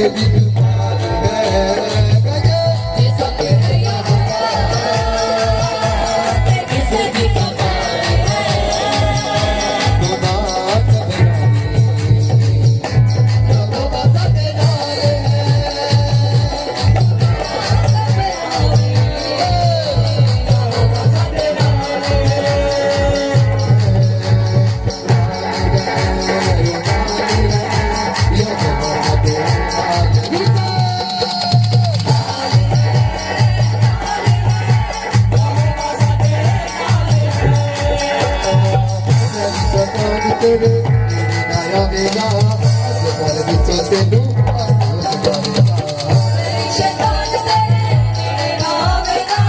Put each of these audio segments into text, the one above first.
तेरी जुबान है जिसका कन्हैया किसे भी कमाल है तो बात लोगों का सकरार तेरे नाया मेरा आज पर बिचो तेनू शैतान तेरे नावेगा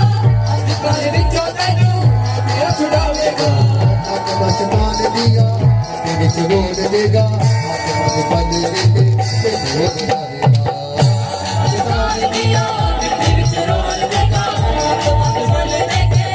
अंधकार विचों तैनू छुड़ावेगा आसमान दिया तेरे छोड़ देगा आसमान बन देते तेरे बनाएगा आसमान दिया तेरे चरोल देगा आसमान बन देके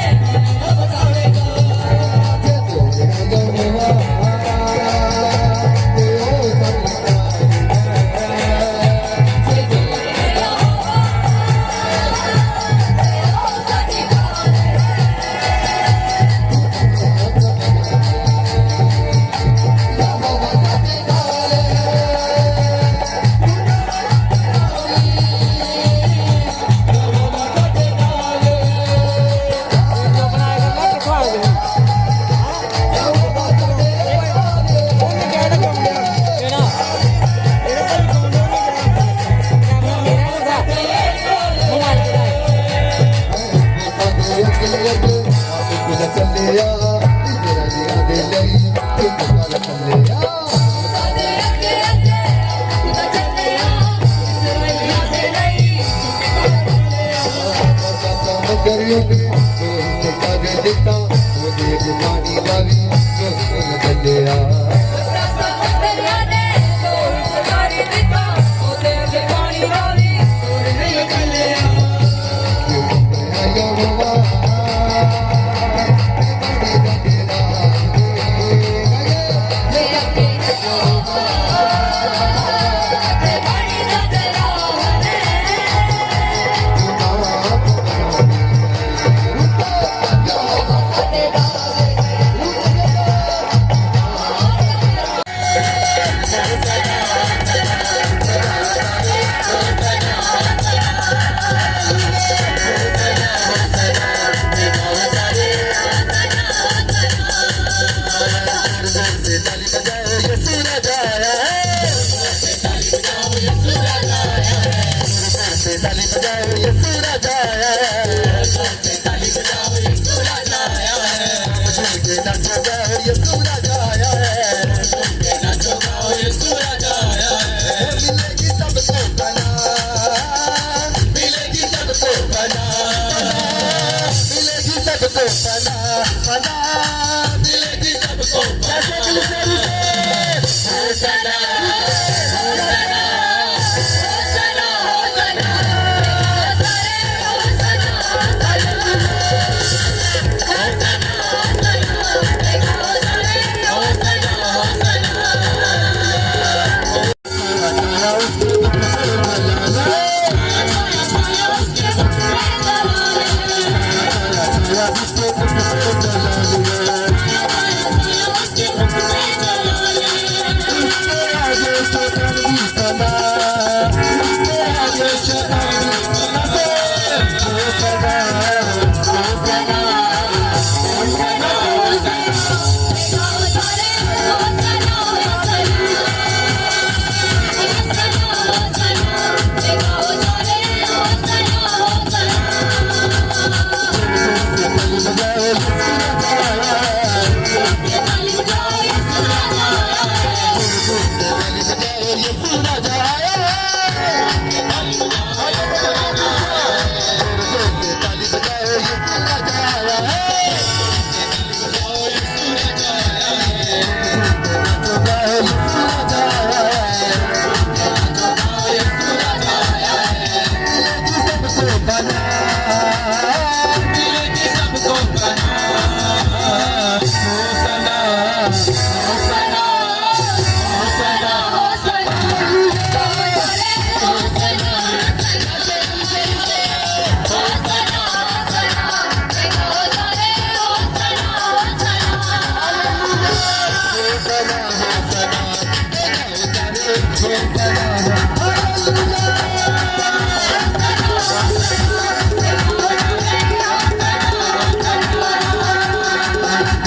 बतावेगा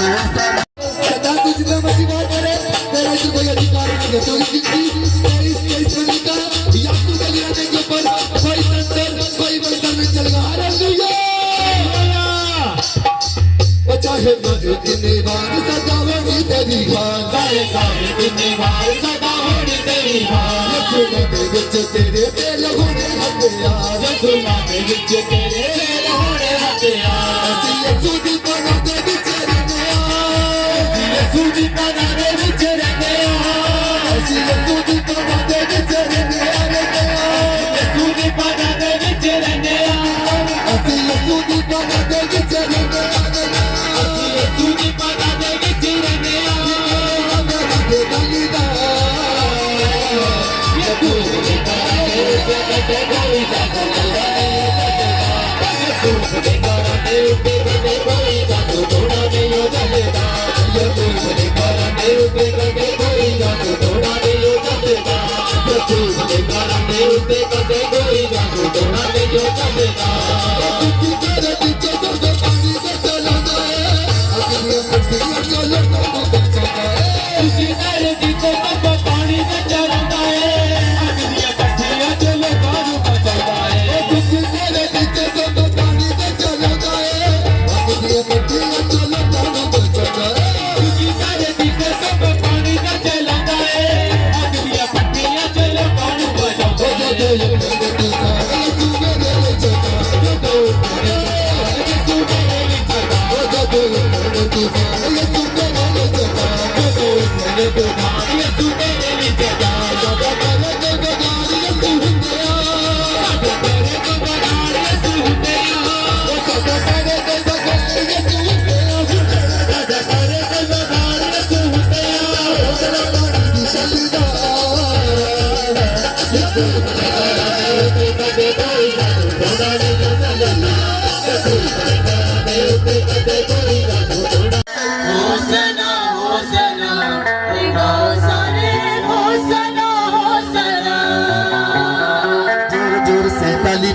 सदा तू जितना मर्जी बात करे तेरा इसे कोई अधिकार नहीं है तेरी जिंदगी तेरी इस रंग का या तू गलियां के ऊपर कोई संतर कोई मंदिर में चलेगा हालेलुया चाहे मौजूद कितनी बार सदा होगी तेरी बात चाहे कितनी बार सदा होगी तेरी बात यीशु के विच तेरे तेल होने हथियार यीशु के विच तेरे तेल होने हथियार यीशु दी पनाह दे विच रहने यीशु दी पनाह दे विच रहने यीशु दी पनाह दे विच रहने यीशु दी पनाह दे विच रहने यीशु दी पनाह दे विच रहने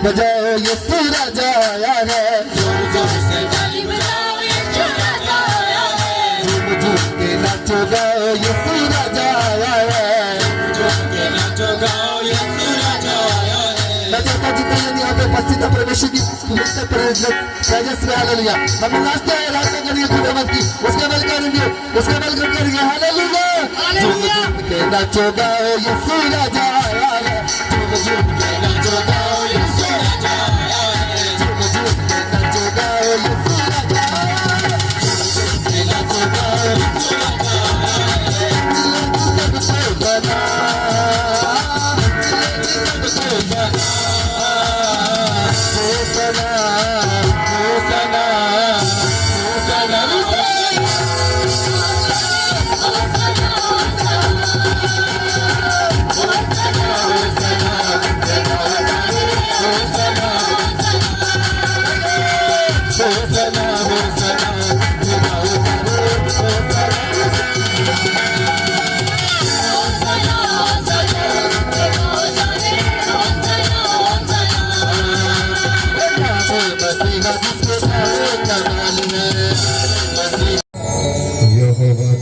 बजाओ यीशु राजा आया है जोर जोर से ताली बजाओ यीशु राजा आया है झूम झूम के नाचो गाओ यीशु राजा आया है झूम के नाचो गाओ यीशु राजा आया है नजर जितना यहाँ पे उपस्थित है परमेश्वर की पवित्र प्रेजेंस में हालेलुया हम नाचते हैं नाचते करेंगे खुदावंत की उसका वेलकम करेंगे हालेलुया झूम झूम के नाचो गाओ यीशु राजा आया है झूम झूम के नाचो गाओ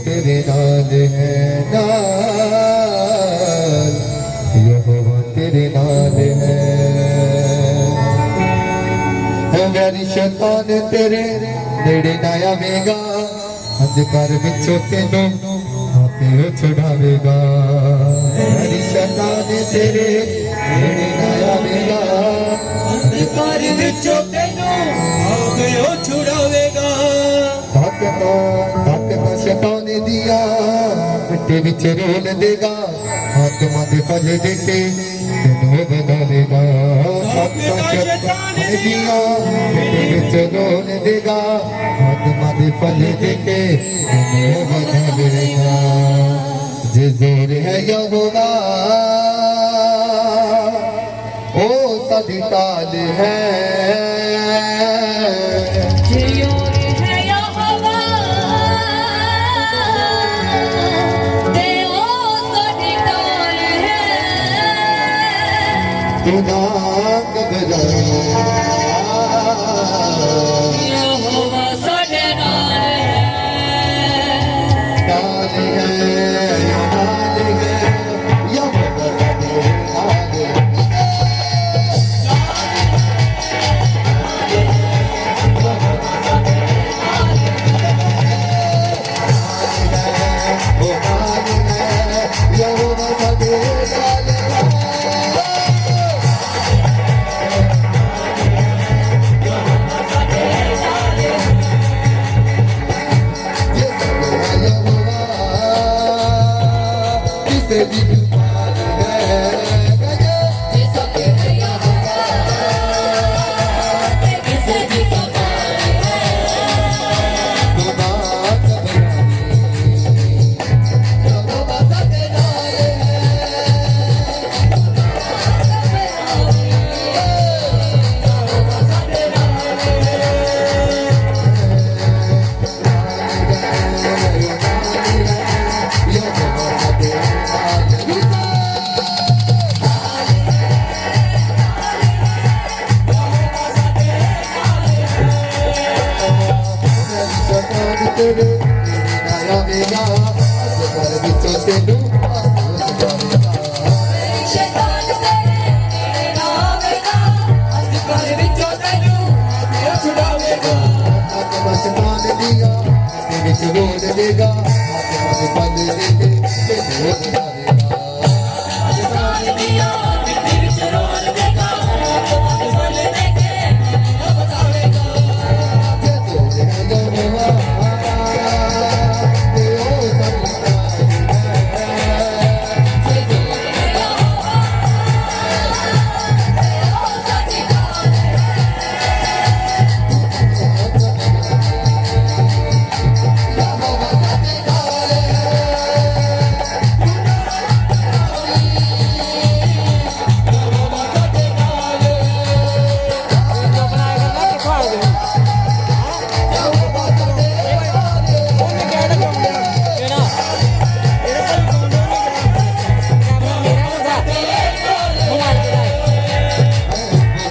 तेरे नाल है नाल यहोवा तेरे नाल है मेरी शैतान तेरे नेड़े ना आवेगा अंधकार विचों तेनों हाथे छुड़ावेगा मेरी शैतान तेरे नेड़े ना आवेगा अंधकार विचों तेनों हाथे छुड़ावेगा ताकत शैतान दिया मिट्टी विच रोल देगा आत्मा दे फल देके तेनों बदलेगा ताकत शैतान दिया मिट्टी विच रोल देगा आत्मा दे फल देके तेनों बदलेगा जे जोर है यहोवा ओ साडी ताल है खुदा घबराए यहोवा साडे नाल नाल है यहोवा साडे नाल यहोवा साडे नाल शैतान तेरे नेड़े ना आवेगा अंधकार विचों तैनू अपने छुड़ावेगा शैतान दिया मिट्टी विच रोल देगा आत्मा दे बल देके वो बतावेगा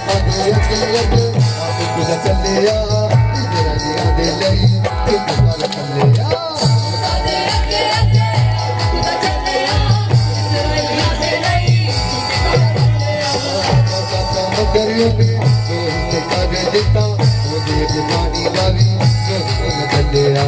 साडे अगे अगे खुदा चलेया इस्राएलियां दे लई रास्ता बदलिया ने दूर सगारी दिता ओदे अगे पानी वाली दूर नहीं चलेया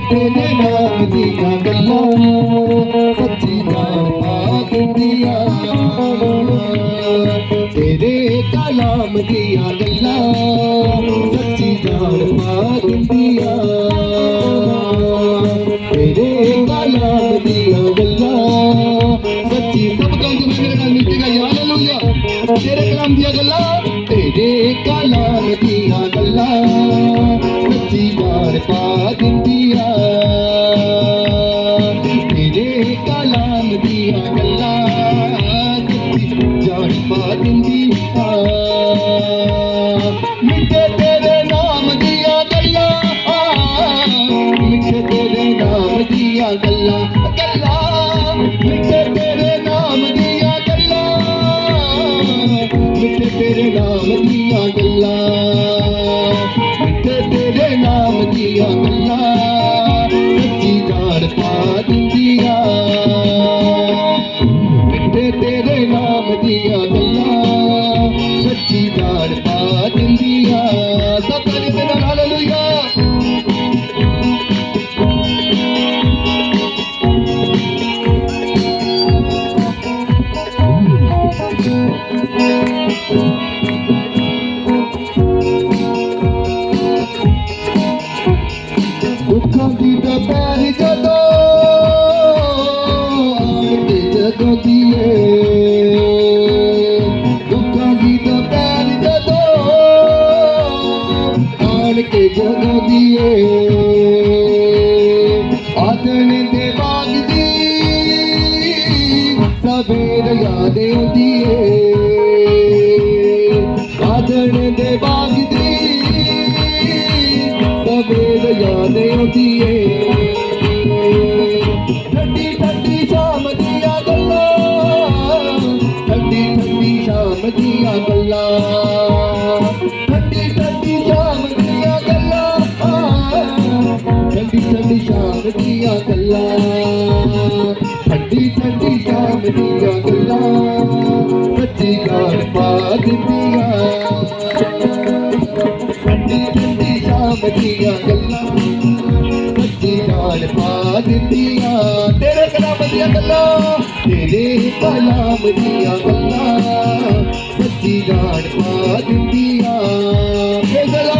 तेरे नाम दिया गल्ला सच्ची बात दिया तेरे कलाम दिया गल्ला सच्ची बात दिया तेरे कलाम दिया गल्ला सच्ची सब कौन मेरे नाल मिटेगा हालेलुया तेरे कलाम दिया गल्ला तेरे कलाम दिया गल्ला सच्ची पा दिया तेरे कलाम दिया गल्ला जान पा दिया मिठे तेरे नाम दिया गल्ला मिठे तेरे नाम दिया गल्ला गल्ला मिठे तेरे नाम दिया गल्ला मिठे तेरे नाम दिया गल्ला मिठे तेरे नाम दिया गल्ला याद आती है आदण दे बाग दी सवेर याद आती है ठंडी ठंडी शाम दिया गल्ला ठंडी ठंडी शाम दिया गल्ला ठंडी ठंडी शाम दिया गल्ला ठंडी ठंडी शाम दिया गल्ला ठंडी ठंडी शाम दिया गल्ला सच्ची गाल पा दिया ठंडी ठंडी शाम दिया गल्ला सच्ची गाल पा दिया तेरे कलाम दिया गल्ला तेरे कलाम दिया गल्ला सच्ची गाल पा दिया गल्ला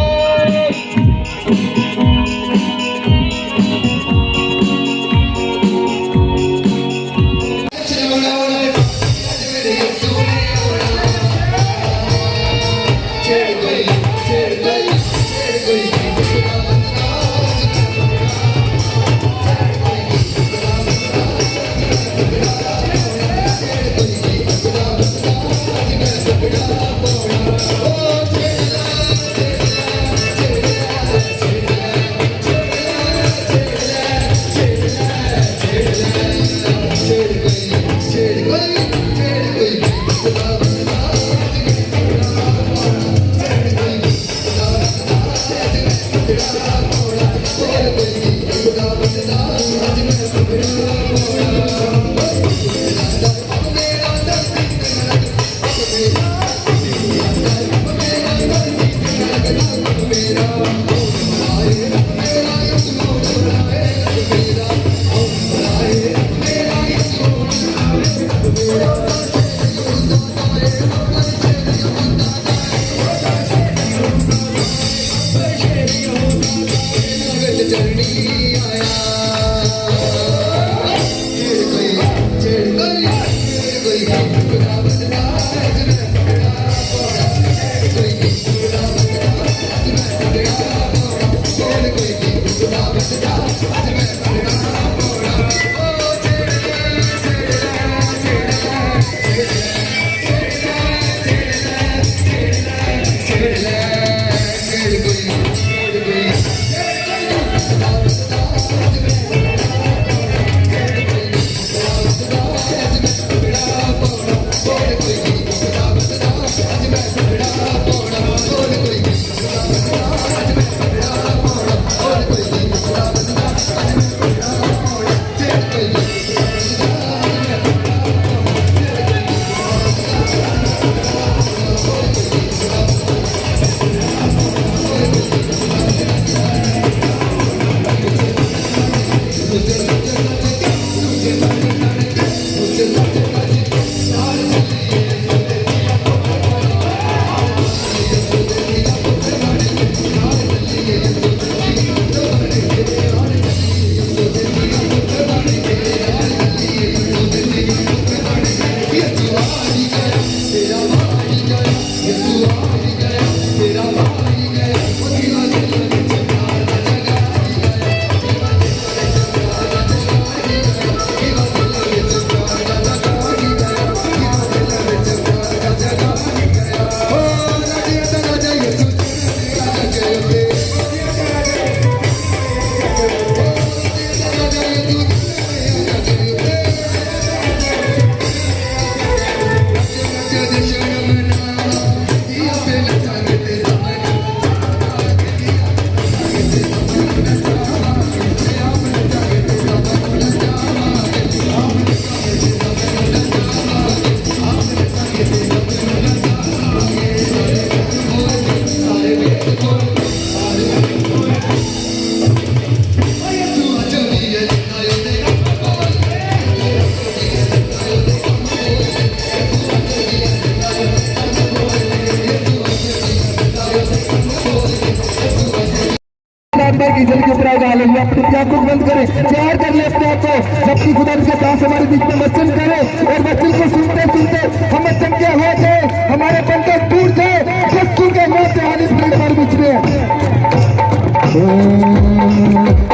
की जल के ऊपर डाले अपनी आंखों को बंद करें प्यार कर ले अपने आप को जबकि खुदा के दास हमारे बीच में वचन करे और वचन को सुनते सुनते हम वचन के हो जाए हमारे बंधन टूट जाए यीशु के नाम से हाल इस हमारे बीच में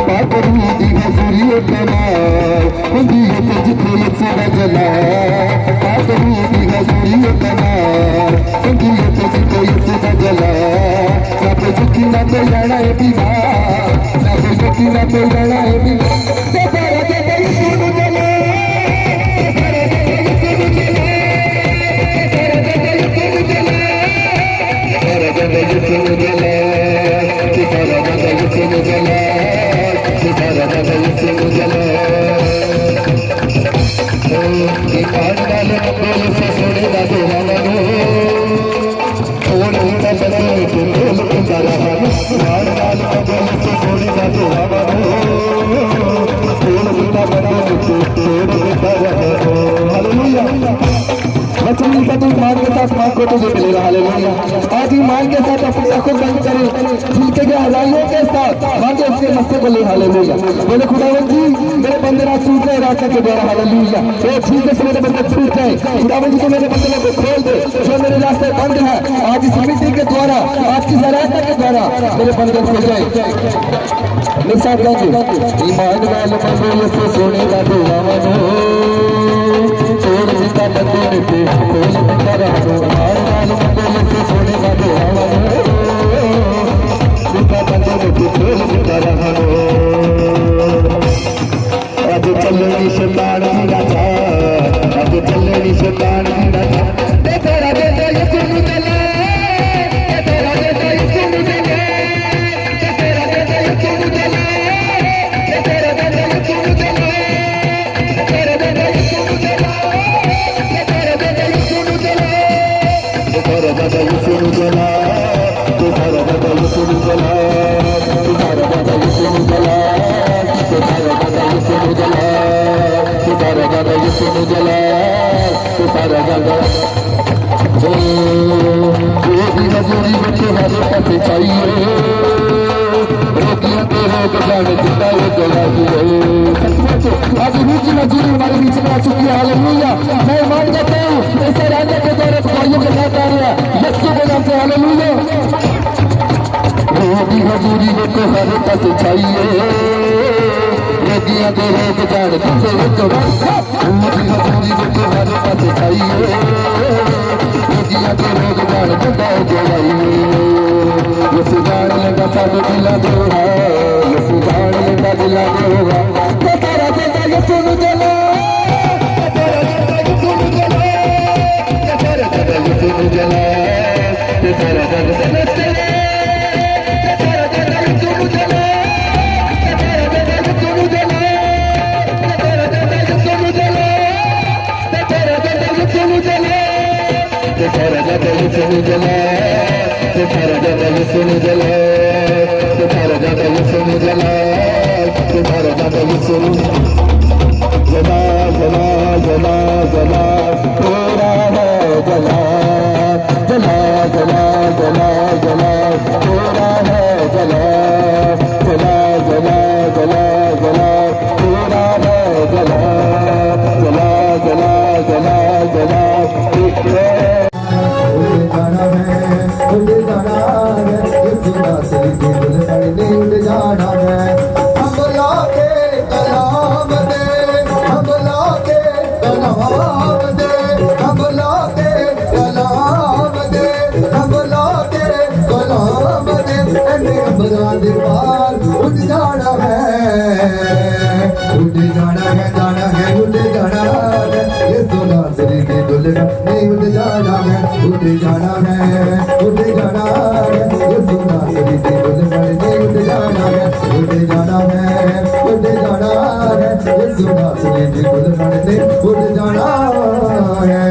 पापरी दी हजूरी कमा हुंदी है जितने से जला पापरी बच्चों मिलकर तो ईमान के साथ माँ को तुझे मिलेगा हालेलुया। आज ईमान के साथ अपनी आंखों बंद करें, छिलके के हराइयों के साथ मांगे उसके मस्ते को ले हालेलुया। बोले खुदावन जी मेरे बंदे ना छूट रहे रास्ते के द्वारा हालेलुया। वो छिलके से मेरे बंदे छूट गए, खुदावन जी को मेरे बंदे को खोल दे जो मेरे रास्ते बंद है। आज इस मिट्टी के द्वारा आज की सराहना के द्वारा मेरे बंदे खुल गए। निशान गाएंगे ईमान वाले बंदे ये सोने का दुआवनो तोड़ जिंदा बंदे पे खोल जिंदा रहो। ईमान वाले बंदे ये सोने का दुआवनो जिंदा बंदे पे खोल जिंदा रहो। आज चलनी शैतान की राजा, आज चलनी शैतान की राजा। दे तेरा देता ये सुन चले, दे तेरा देता ये सुन चले, दे तेरा देता ये सुन चले, दे तेरा देता ये सुन चले, दे तेरा देता ये सुन चले, दे तेरा देता ये सुन चले, दे तेरा देता ये सुन चला, दे तेरा देता ये सुन चला, दे तेरा देता ये सुन चला, दे तेरा देता ये सुन चला, दे तेरा देता ये सुन चला, दे तेरा देता रोगी मजूरी बच्चे हमारे पास चाहिए, रोगियों के रोग जाने जिंदा वो जला दिए। आज रोगी मजूरी हमारे बीच में आ चुकी है हालेलुया। मैं मान जाता हूँ ऐसे रहने के द्वारा भाइयों के साथ आ रहा है यीशु के नाम से हालेलुया। रोगी मजूरी बच्चे हमारे पास चाहिए, रोगियों के रोग जाने जिंदा वो जला दिए। रोगी मजूरी बच्चे हमारे पास चाहिए, रोगियों के रोग जाने जिंदा वो जला दिए। ये सुधार लगा सब दिला देगा, ये सुधार लगा दिला देगा। तेरा देता ये सुन चला, तेरा देता ये सुन चला, तेरा देता ये सुन चला, तेरा देता ये सुन चला, तेरा देता ये सुन चला, तेरा देता ये सुन चला, तेरा देता ये सुन चला, तेरा देता ये सुन चला, तेरा देता ये सुन चला, तेरा दादा ये सुन जला, तेरा दादा ये सुन जला, तेरा दादा ये सुन जला जला जला जला तेरा है जला जला जला जला जला तेरा है जला जला जला जला जला तेरा है जला जला जला जला जला उड़ जाना है इस नासरी की दुल्हन उड़ जाना है। हम लाके कलाम दे, हम लाके कलाम दे, हम लाके कलाम दे, हम लाके कलाम दे। अम्बरा दे पार उड़ जाना है, उड़ जाना है, जाना है, उड़ जाना है इस नासरी की दुल्हन उड़ जाना है, उड़ जाना है, उड़ जाना है ये सुना तेरी दिल में उड़ जाना है, उड़ जाना है, उड़ जाना है ये सुना तेरी दिल में उड़ जाना है।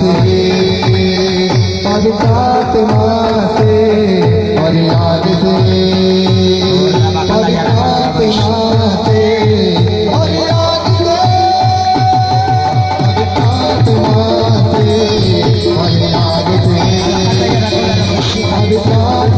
से और फातिमा से और याद से और फातिमा से और याद से और फातिमा से और याद से और फातिमा से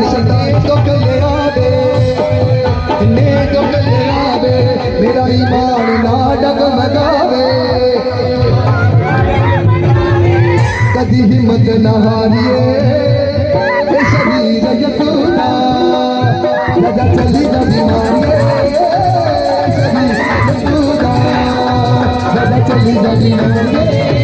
शैतान तो कले आवे ने तो कले आवे मेरा ईमान ना डगमगावे कदी हिम्मत न हारिए शरीर यसूदा राजा चली जा बीमारिए शरीर यसूदा राजा चली जा बीमारिए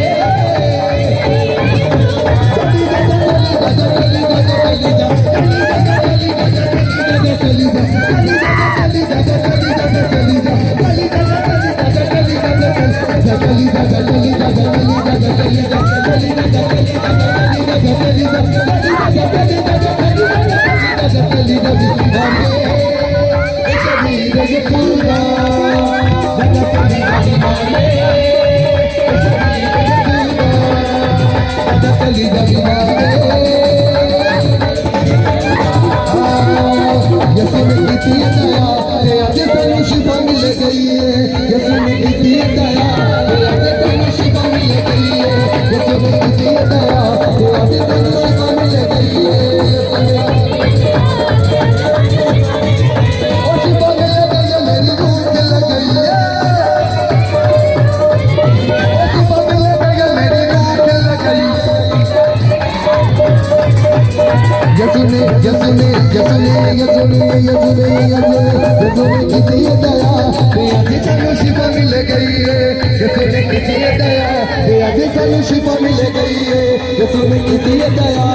शिफा मिल गई है यीशु ने की दी दया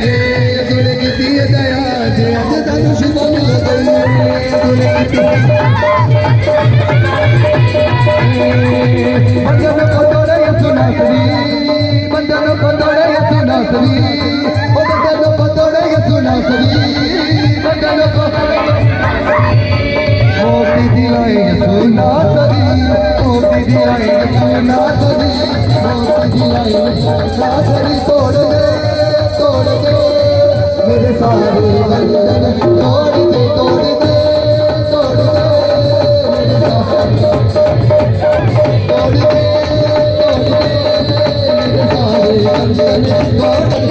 यीशु ने की दी दया जे आज शिफा मिल गई है यीशु ने की दी सरी बंधन को मोती दिलाएंगे सोना सरी मोती दिलाएंगे सोना सरी मोती दिलाएंगे सोना सरी तोड़ दे मेरे सारे बंधन तोड़ दे मेरे सारे तोड़ दे मेरे सारे बंधन तोड़ दे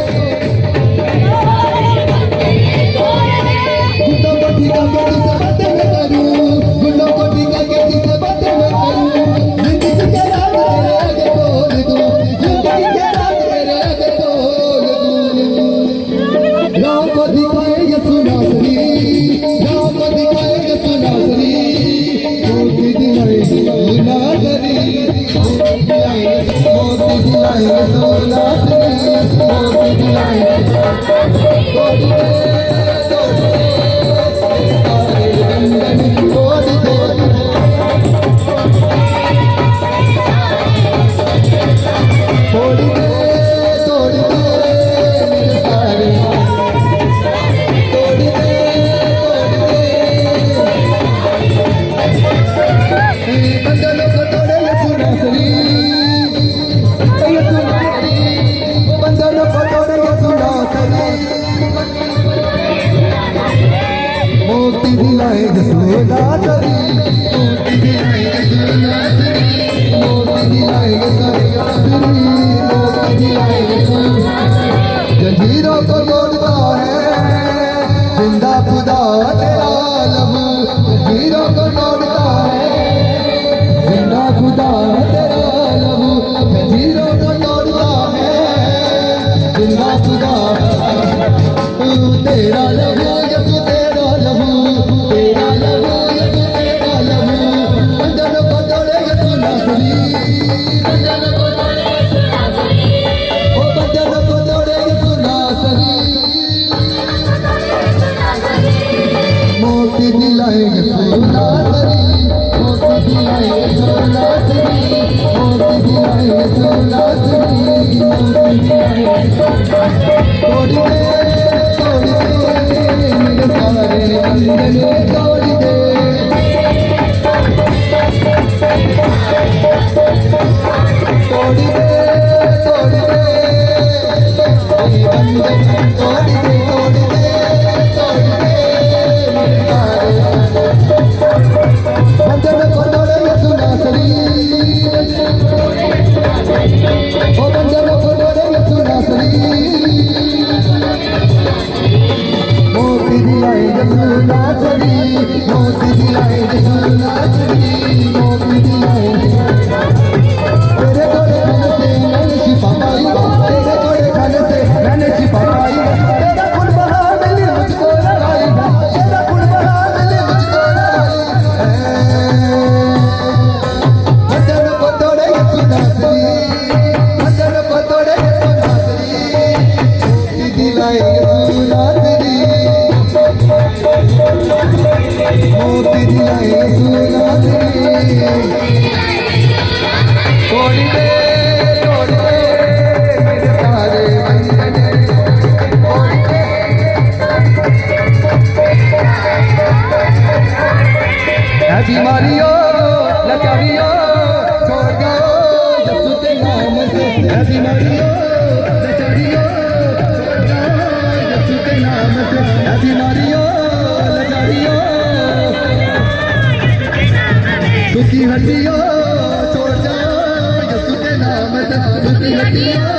जंजीरों को तोड़ता है जिंदा खुदा तेरा लब जंजीरों को तोड़ता है जिंदा खुदा तेरा लब जंजीरों को तोड़ता है जिंदा खुदा तेरा लब यसु तेरा लब तेरा लब यसु तेरा लब बंधन को तोड़े यसु नासरी बंधन को तोड़े यसु नासरी ओ बंधन को तोड़े यसु नासरी मोती दिलाएंगे सोना सरी मोती दिलाएंगे सोना सरी मोती दिलाएंगे सोना सरी मोती दिलाएंगे तोड़ दे मेरे सारे बंधन तोड़ दे तोड़ दे बंधन तोड़ दे मेरे सारे बंधन को तोड़े यसु नासरी ओ बंधन को तोड़े यसु नासरी मोती दिलाएंगे सोना सरी मोती दिलाएंगे सोना सरी मोती दिलाएंगे तेरे थोड़े खाने से मैंने छिपा पाई तेरे थोड़े खाने से मैंने छिपा पाई तेरा फुल बहा मिली मुझको लगाई तेरा फुल बहा मिली मुझको लगाई बंधन को तोड़े यसु नासरी बंधन को तोड़े यसु नासरी मोती दिलाएंगे सोना सरी मोती दिलाएंगे सोना सरी तोड़ दे मेरे सारे बंधन तोड़ दे है बीमारियों लाचारियों छोड़ जाओ यसु के नाम से है बीमारियों लाचारियों छोड़ जाओ यसु के नाम से है बीमारियों लाचारियों दुखी हड्डियों छोड़ जाओ यसु के नाम से दुखी हड्डियों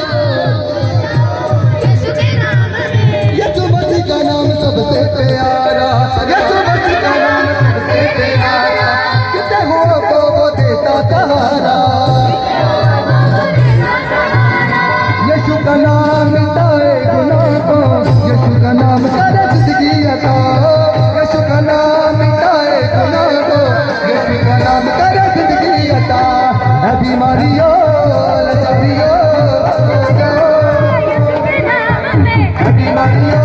यसु मसीह का नाम सबसे प्यारा यसु मसीह का नाम सबसे प्यारा कितने हो तो वो देता सहारा यीशु का नाम मिटाए गुनाह को यीशु का नाम करे जिंदगी अता यीशु का नाम मिटाए गुनाह को यीशु का नाम करे जिंदगी अता है बीमारियों लाचारियों है बीमारियों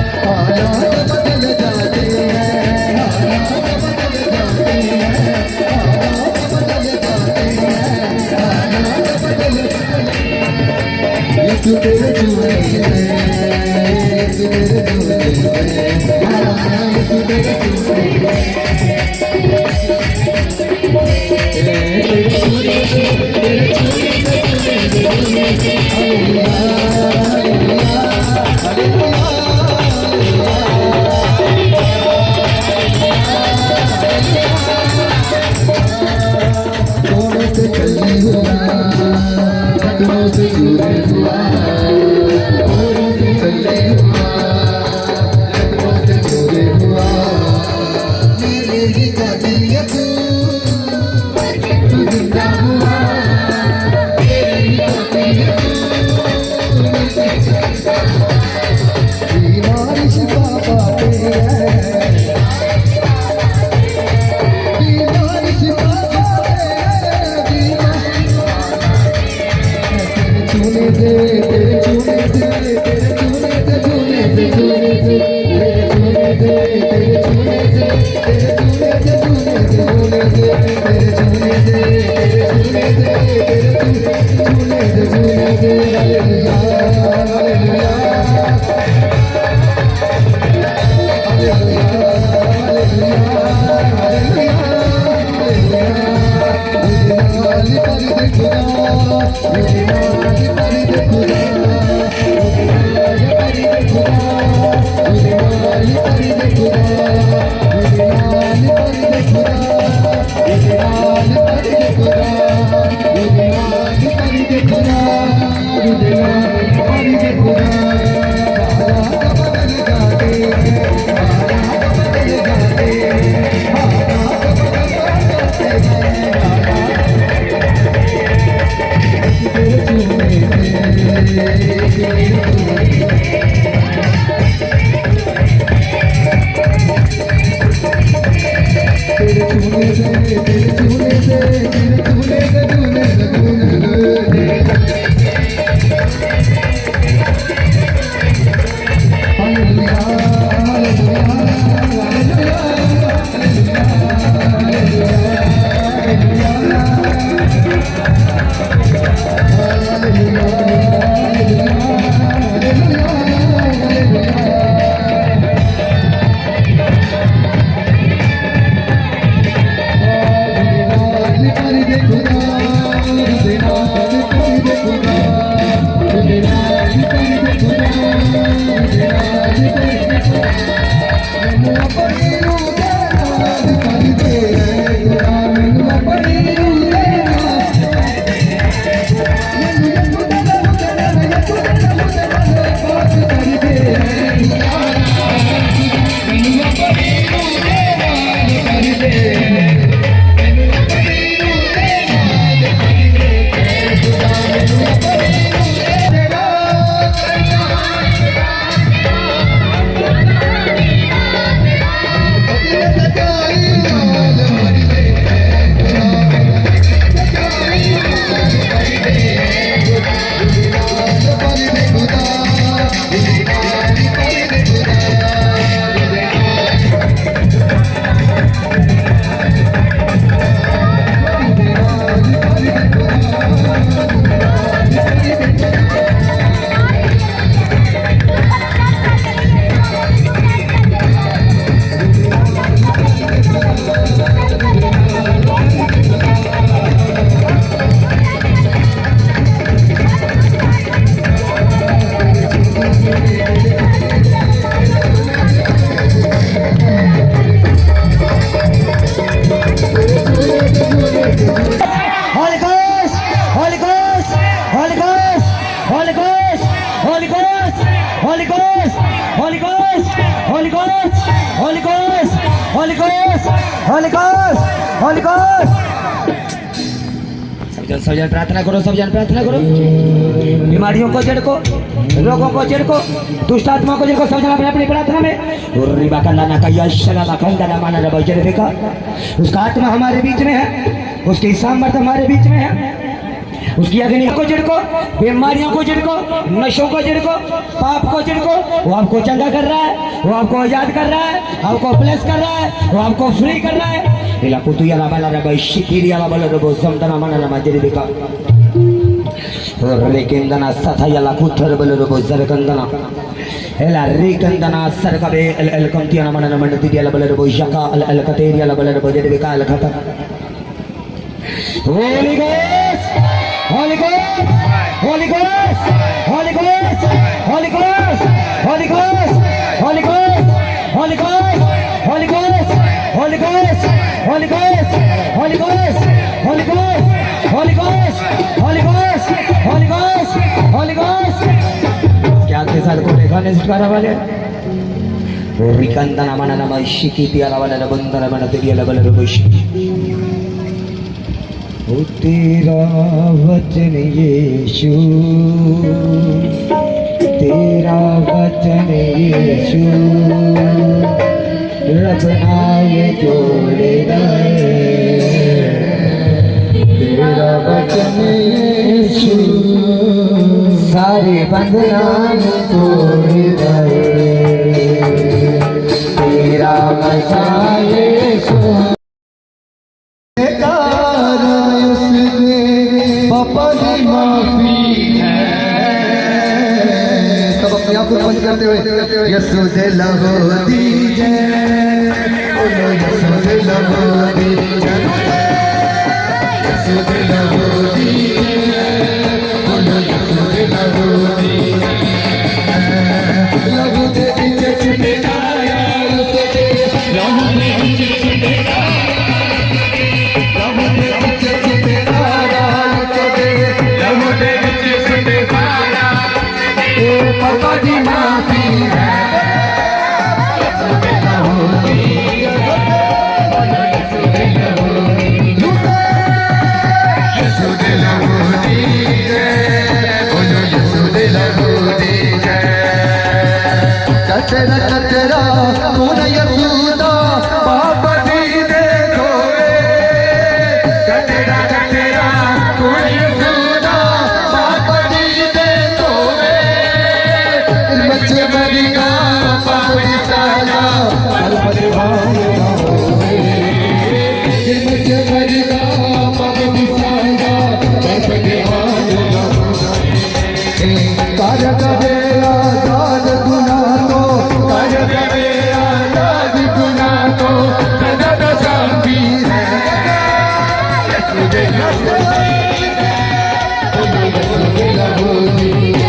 तेरे झूले से तेरे झूले से यीशु तेरे झूले सब जन प्रार्थना करो, सब जन प्रार्थना करो। बीमारियों को जड़ को, रोगों को जड़ को, दुष्ट आत्मा को जड़ को, सब जन अपनी अपनी प्रार्थना में। उसका आत्मा हमारे बीच में है, उसकी सामर्थ हमारे बीच में है, उसकी अग्नि को जड़ को, बीमारियों को जड़ को, नशों को जड़ को, पाप को जड़ को, वो आपको चंगा कर रहा है, वो आपको आजाद कर रहा है, आपको ब्लेस कर रहा है, वो आपको फ्री कर रहा है। इला कुतु याला बाला रबा शिकिरी याला बाला रबो समदना माना रमा जरी देखा Rekendana satayala kuthar balero bozar kandana. Ela rekendana sarkabe el kamtiana manana mandati diala balero bojaka el kateriala balero bojade beka el khata. Holy Ghost, Holy Ghost, Holy Ghost, Holy Ghost, Holy Ghost, Holy Ghost, Holy Ghost, Holy Ghost, Holy Ghost, Holy Ghost, Holy Ghost, Holy Ghost, Holy Ghost, Holy Ghost, Holy Ghost, Holy Ghost, Holy Ghost. क्या के साथ को देखा नहीं सिखाना वाले? रिकंदना मना ना शिकी दिया वाला ना बंदना मना दिया वाला ना बुश. ओ तेरा वचन यीशु, तेरा वचन यीशु, रब नाये जोड़े गए. तेरा वचन यीशु, सारे बंधन तोड़ गए. तेरा वचन यीशु सब अपने आप को बंद करते हुए यसु से लगो दीजे, बोलो यसु से लगो दीजे, यसु से लगो दीजे, बोलो यसु से लगो दीजे. लगो दे दीजे छुटे आया लगो दे लगो दे दीजे छुटे लगो दे दीजे छुटे आया लगो दे लगो दे दीजे छुटे आया. पापा जी माफी है कचरा कचरा पूरा यसूदा पापा जी देखो कचरा कचरा पूरा यसूदा पापा जी देखो बच्चे मरिया पापड़ी साला पल परिवार बच्चे मरिया पापड़ी साला पल परिवार कार्य करे आजाद गुना को कार्य करे आजाद गुना को सदा शांति है. यसु दे यसु दे लगो दीजे,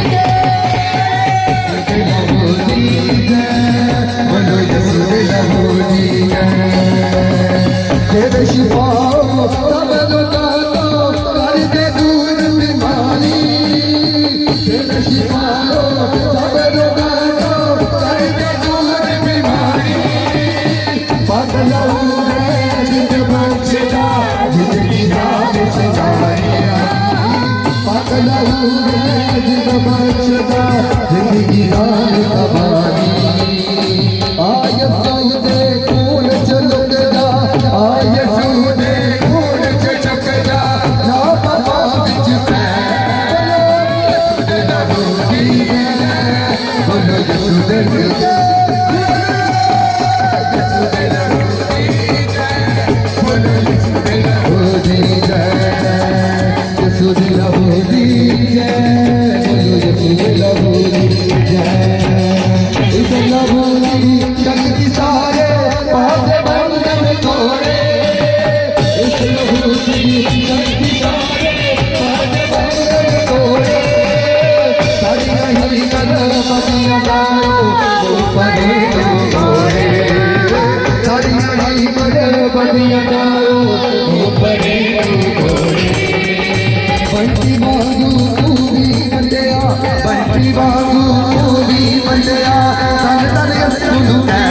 बोलो यसु दे लगो दीजे. तेरे शिफाओ सब लोगों को कर दे दूर बीमारी. तेरे शिफाओ सब लोगों को कर दे दूर बीमारी. पागल हुए जिंद बख्शदा जिंदगी रात से जाए. पागल हुए जिंद बख्शदा जिंदगी रात सवारी. आय सौदे कौन चलकदा आय सौदे कौन चलकदा ना पापा बिच पे लगो दीजे, बोलो यसु दे दीजे, यसु दे लगो दीजे, बोलो यसु दे लगो दीजे, यसु दे लगो दीजे, बोलो यसु दे लगो दीजे. इस लगो दी शक्ति सारे पाप बंधन तोड़े. इस लगो दी शक्ति सारे पाप बंधन तोड़े. सारी नहीं कर बदिया गाओ ऊपरे तोड़े. सारी नहीं कर बदिया गाओ ऊपरे तोड़े. बंटी बाजू पूरी बंदिया बंटी बाजू पूरी बंदिया सन तर यसु है.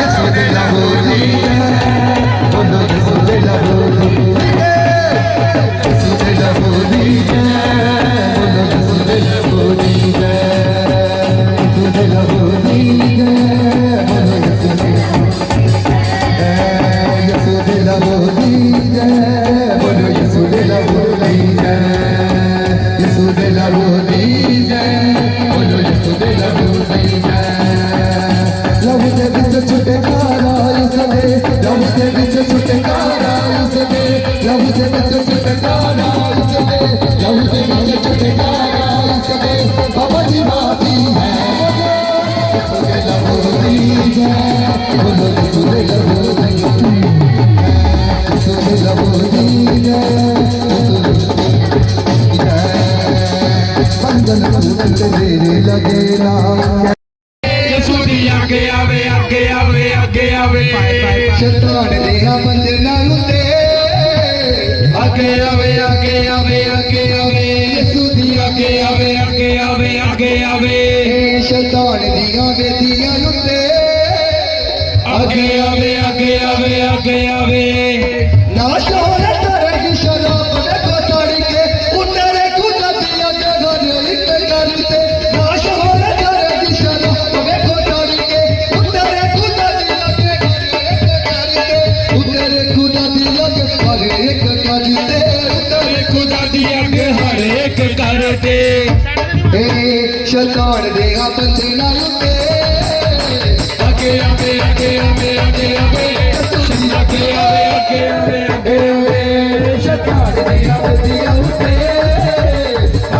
यसु दे लगो दीजे, बोलो यसु दे लगो दीजे, यसु दे लगो दीजे, बोलो यसु दे लगो दीजे, यसु दे लगो दीजे, बोलो यसु दे लगो दीजे, यसु दे लगो दीजे, बोलो यसु दे लगो दीजे, यसु दे लगो दीजे, बोलो यसु दे लगो दीजे. लव दे विच छुटकारा इसदे, लव दे विच छुटकारा इसदे, लव दे विच छुटकारा इसदे, लव दे ये चुटकारा इसके अवध माती है सुने लबोदी जय बोलो सुने लबोदी सुने लबोदी जय बंधन सूरत तेरे लगेला आगे आवे आगे आवे आगे आवे शैतान देहा बंधना उते आगे आवे आगे आवे आगे आवे यसूदी आगे आवे आगे आवे आगे आवे शैतान दिया बेदिया उते आगे आवे आगे आवे आगे आवे नाशो रे तरह की शराब में कोताड़ के उतरे खुदा दिया के घर एक करते नाशो रे तरह की शराब में कोताड़ के उतरे खुदा दिया के घर एक करते उतरे खुदा दिया के घर एक करते तेरे खुदा दिया के हर एक कर दे ए शैतान देहा बंधना उते आगे आवे आगे आवे आगे आवे आगे आवे आगे आवे ए शैतान देहा बंधना उते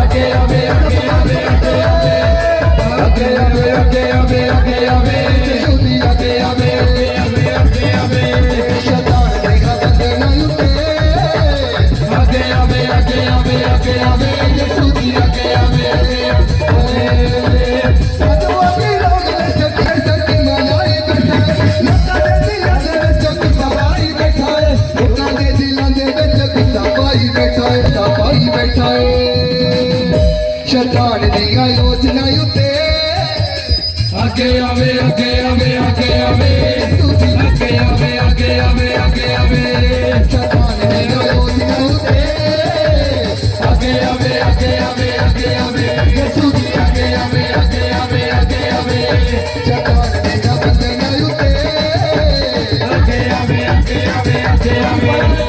आगे आवे आगे आवे आगे आवे आगे आवे आगे आवे आगे आवे यसूदी आगे आवे आगे आवे आगे आवे शैतान देहा बंधना उते आगे आवे आगे आवे आगे आवे यसूदी आगे आवे आगे आवे सजवानी लोग से कैसे की मनाई बैठा लोकां दे दिलां दे विच सवाई बैठा है लोकां दे दिलां दे विच सवाई बैठा है सवाई बैठा है शैतान दियां योजना उते आगे आवे आगे आवे आगे आवे आगे आवे आगे आवे आगे आवे शैतान दियां योजना उते आगे आवे आगे आवे आगे आवे यसूदी आगे आवे आगे आवे आगे आवे शैतान दियां बंधना उते आगे आवे आगे आवे आगे आवे